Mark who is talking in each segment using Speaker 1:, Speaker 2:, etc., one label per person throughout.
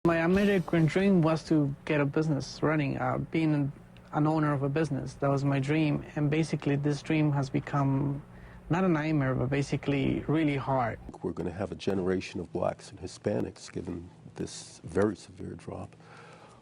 Speaker 1: My American dream was to get a business running, being an owner of a business. That was my dream, and basically this dream has become not a nightmare, but basically really hard.
Speaker 2: We're going to have a generation of blacks and Hispanics, given this very severe drop,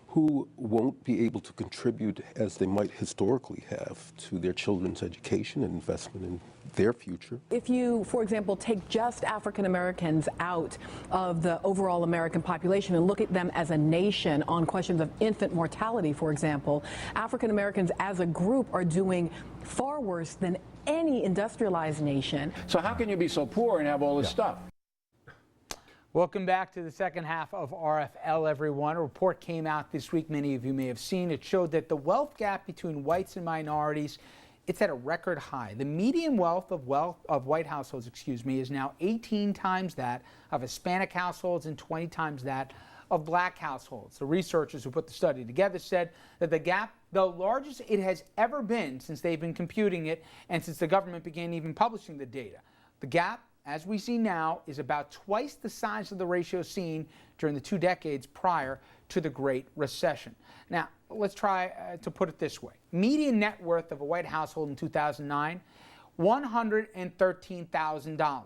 Speaker 2: who won't be able to contribute as they might historically have to their children's education and investment in their future.
Speaker 3: If you, for example, take just African Americans out of the overall American population and look at them as a nation on questions of infant mortality, for example, African Americans as a group are doing far worse than any industrialized nation.
Speaker 4: So how can you be so poor and have all this stuff?
Speaker 5: Welcome back to the second half of RFL, everyone. A report came out this week, many of you may have seen. It showed that the wealth gap between whites and minorities, it's at a record high. The median wealth of white households, is now 18 times that of Hispanic households and 20 times that of black households. The researchers who put the study together said that the gap, the largest it has ever been since they've been computing it and since the government began even publishing the data. The gap, as we see now, is about twice the size of the ratio seen during the 2 decades prior to the Great Recession. Now, let's try to put it this way. Median net worth of a white household in 2009, $113,000.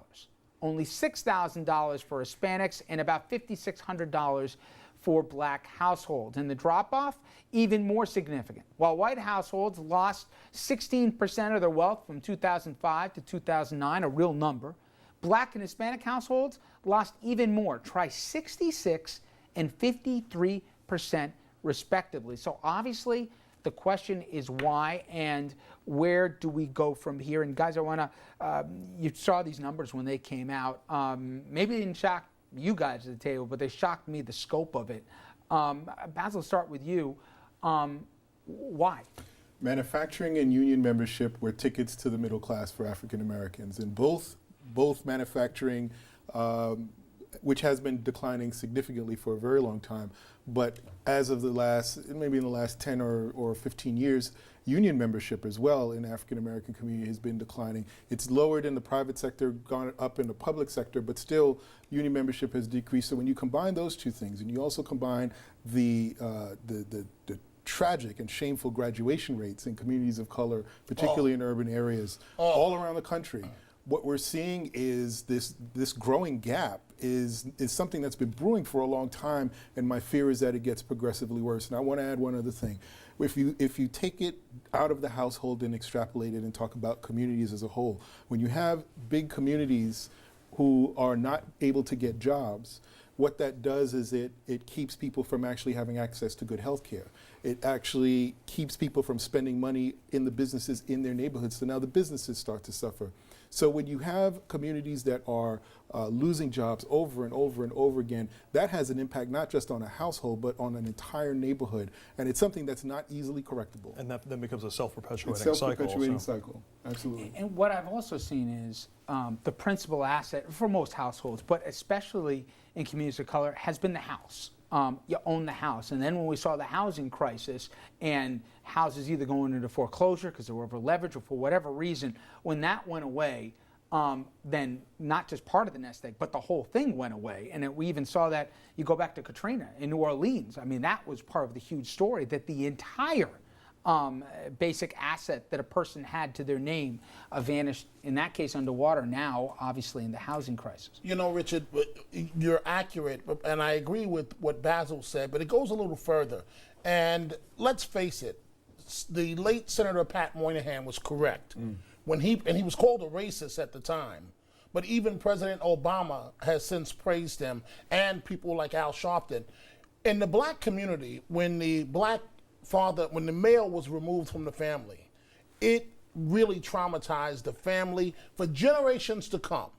Speaker 5: Only $6,000 for Hispanics and about $5,600 for black households. And the drop-off, even more significant. While white households lost 16% of their wealth from 2005 to 2009, a real number, black and Hispanic households lost even more, try 66 and 53% respectively. So obviously the question is why and where do we go from here? And guys, I want to, you saw these numbers when they came out. Maybe they didn't shock you guys at the table, but they shocked me, the scope of it. Basil, I'll start with you. Why?
Speaker 6: Manufacturing and union membership were tickets to the middle class for African Americans, and both manufacturing, which has been declining significantly for a very long time, but as of maybe in the last 10 or 15 years, union membership as well in the African American community has been declining. It's lowered in the private sector, gone up in the public sector, but still union membership has decreased. So when you combine those two things, and you also combine the tragic and shameful graduation rates in communities of color, particularly in urban areas, all around the country, what we're seeing is this growing gap is something that's been brewing for a long time, and my fear is that it gets progressively worse. And I want to add one other thing. If you take it out of the household and extrapolate it and talk about communities as a whole, when you have big communities who are not able to get jobs, what that does is it keeps people from actually having access to good health care. It actually keeps people from spending money in the businesses in their neighborhoods, so now the businesses start to suffer. So when you have communities that are losing jobs over and over and over again, that has an impact not just on a household, but on an entire neighborhood. And it's something that's not easily correctable.
Speaker 7: And that then becomes a self-perpetuating
Speaker 6: cycle. Self-perpetuating cycle, absolutely.
Speaker 5: And what I've also seen is the principal asset for most households, but especially in communities of color, has been the house. You own the house. And then when we saw the housing crisis and houses either going into foreclosure because they were over leveraged or for whatever reason, when that went away, then not just part of the nest egg, but the whole thing went away. And we even saw that, you go back to Katrina in New Orleans. I mean, that was part of the huge story, that the entire basic asset that a person had to their name vanished, in that case underwater, now obviously in the housing crisis.
Speaker 8: You know, Richard, you're accurate, and I agree with what Basil said, but it goes a little further. And let's face it, the late Senator Pat Moynihan was correct when he was called a racist at the time. But even President Obama has since praised him, and people like Al Sharpton. In the black community, when the male was removed from the family, it really traumatized the family for generations to come.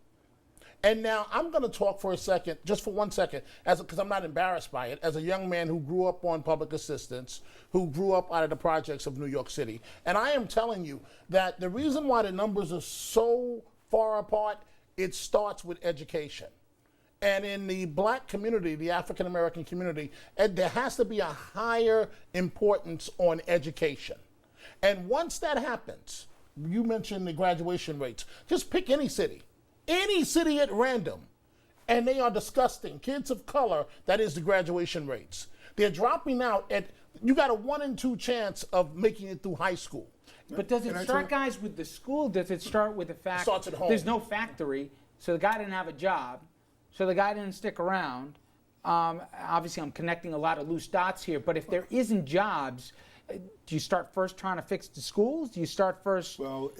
Speaker 8: And now I'm going to talk for a second, just for 1 second, because I'm not embarrassed by it, as a young man who grew up on public assistance, who grew up out of the projects of New York City. And I am telling you that the reason why the numbers are so far apart, it starts with education. And in the black community, the African American community, there has to be a higher importance on education. And once that happens, you mentioned the graduation rates, just pick any city at random, and they are disgusting. Kids of color, that is the graduation rates. They're dropping out at, you got a 1 in 2 chance of making it through high school.
Speaker 5: But does it start, guys, with the school? Does it start with the fact
Speaker 8: starts at home.
Speaker 5: There's no factory, so the guy didn't have a job, so the guy didn't stick around? Obviously, I'm connecting a lot of loose dots here, but if there isn't jobs, do you start first trying to fix the schools? Do you start first?
Speaker 6: Well,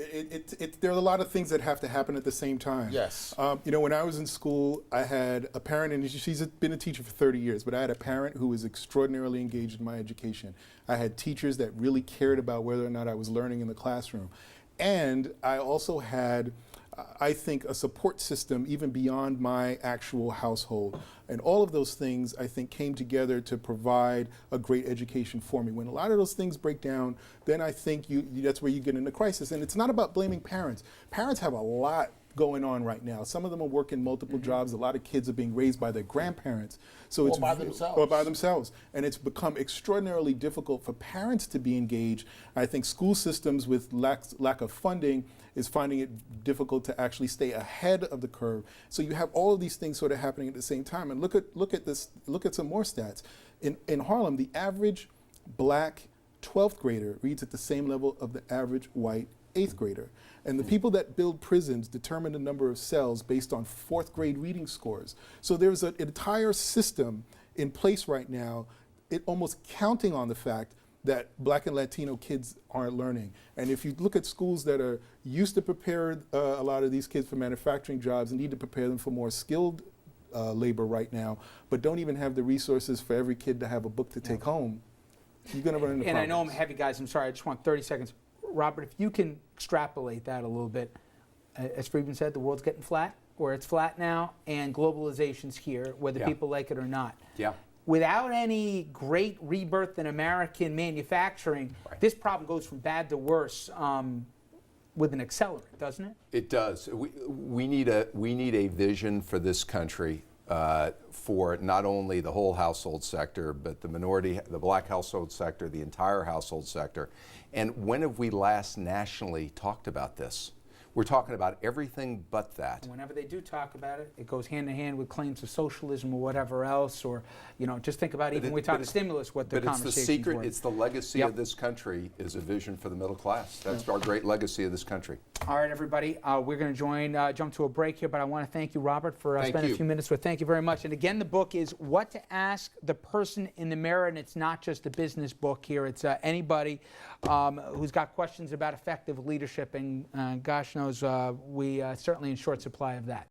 Speaker 6: there are a lot of things that have to happen at the same time.
Speaker 8: Yes.
Speaker 6: You know, when I was in school, I had a parent, and she's been a teacher for 30 years, but I had a parent who was extraordinarily engaged in my education. I had teachers that really cared about whether or not I was learning in the classroom. And I also had, I think, a support system even beyond my actual household. And all of those things, I think, came together to provide a great education for me. When a lot of those things break down, then I think that's where you get into crisis. And it's not about blaming parents. Parents have a lot going on right now. Some of them are working multiple jobs. A lot of kids are being raised by their grandparents. So
Speaker 8: Or by themselves.
Speaker 6: Or by themselves. And it's become extraordinarily difficult for parents to be engaged. I think school systems with lack of funding is finding it difficult to actually stay ahead of the curve. So you have all of these things sort of happening at the same time. And look at some more stats. In Harlem, the average black 12th grader reads at the same level of the average white 8th grader. And the people that build prisons determine the number of cells based on 4th grade reading scores. So there's an entire system in place right now, almost counting on the fact that Black and Latino kids aren't learning. And if you look at schools that are used to prepare a lot of these kids for manufacturing jobs and need to prepare them for more skilled labor right now, but don't even have the resources for every kid to have a book to take home, you're going to run into problems.
Speaker 5: And I know I'm heavy, guys. I'm sorry. I just want 30 seconds. Robert, if you can extrapolate that a little bit. As Friedman said, the world's getting flat, or it's flat now, and globalization's here, whether people like it or not.
Speaker 7: Yeah.
Speaker 5: Without any great rebirth in American manufacturing, this problem goes from bad to worse with an accelerant, doesn't it?
Speaker 7: It does. We need a vision for this country for not only the whole household sector, but the black household sector, the entire household sector. And when have we last nationally talked about this? We're talking about everything but that.
Speaker 5: Whenever they do talk about it, it goes hand in hand with claims of socialism or whatever else, or, you know, just think about even we talk stimulus, what the conversations
Speaker 7: But it's the secret,
Speaker 5: were.
Speaker 7: it's the legacy of this country is a vision for the middle class. That's our great legacy of this country.
Speaker 5: All right, everybody, we're going to jump to a break here, but I want to thank you, Robert, for spending a few minutes with. Thank you very much. And again, the book is What to Ask the Person in the Mirror, and it's not just a business book here. It's anybody who's got questions about effective leadership, and gosh knows we certainly in short supply of that.